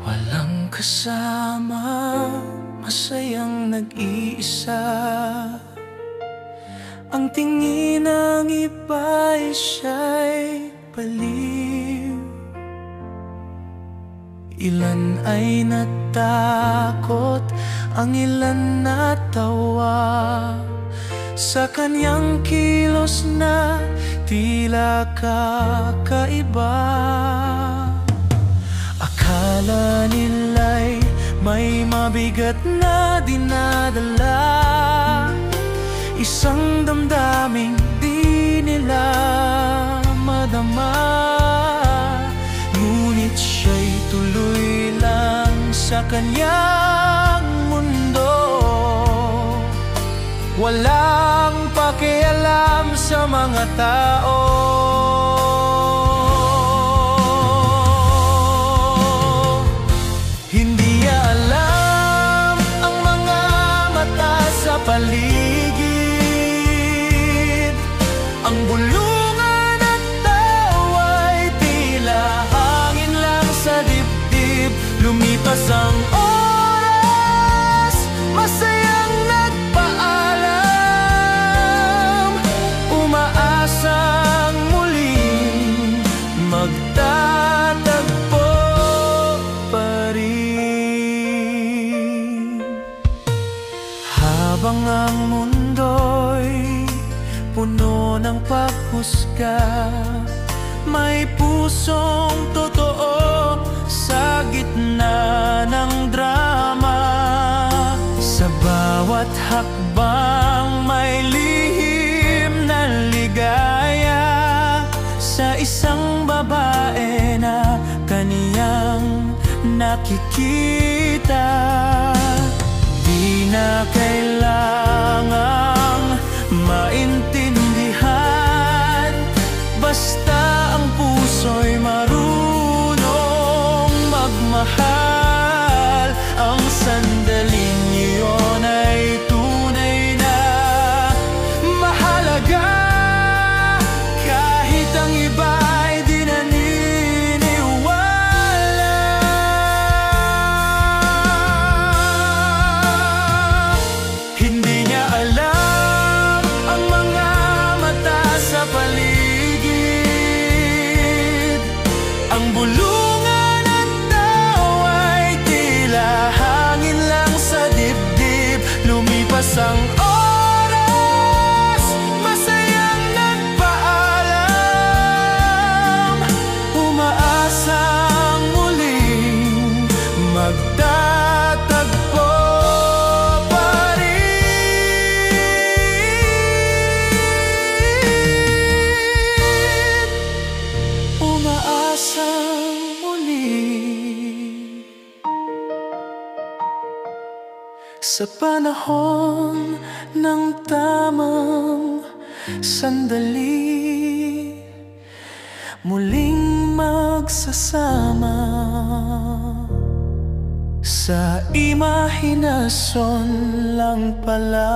Walang kasama, masayang nag-iisa. Ang tingin ng iba'y siya'y baliw. Ilan ay natakot, ang ilan natawa sa kanyang kilos na tila kakaiba. Akala nila'y may mabigat na dinadala, isang damdaming di nila madama. Ngunit siya'y tuloy lang sa kanyang mundo, walang pakialam sa mga tao. Hindi niya alam ang mga mata sa paligid. Ang bulungan at tawa'y tila hangin lang sa dibdib. Lumipas ang oras, masayang nagpaalam, umaasang muling magtatagpo pa rin. Habang ang mundo'y puno ng paghusga, may pusong totoo sa gitna ng drama. Sa bawat hakbang may lihim na ligaya, sa isang babae na kaniyang nakikita. Di na kailangang maintindihan, basta ang puso'y marunong magmahal. Ang sandaling iyon ay tunay na mahalaga, kahit ang iba'y di naniniwala. Hindi niya alam ang mga mata sa paligid. Ang bulungan at tawa'y tila hangin lang sa dibdib. Lumipas ang oras, masayang nagpaalam, umaasang muling magtatagpo pa rin. Umaasang muling sa panahon ng tamang sandali, muling magsasama sa imahinasyon lang pala.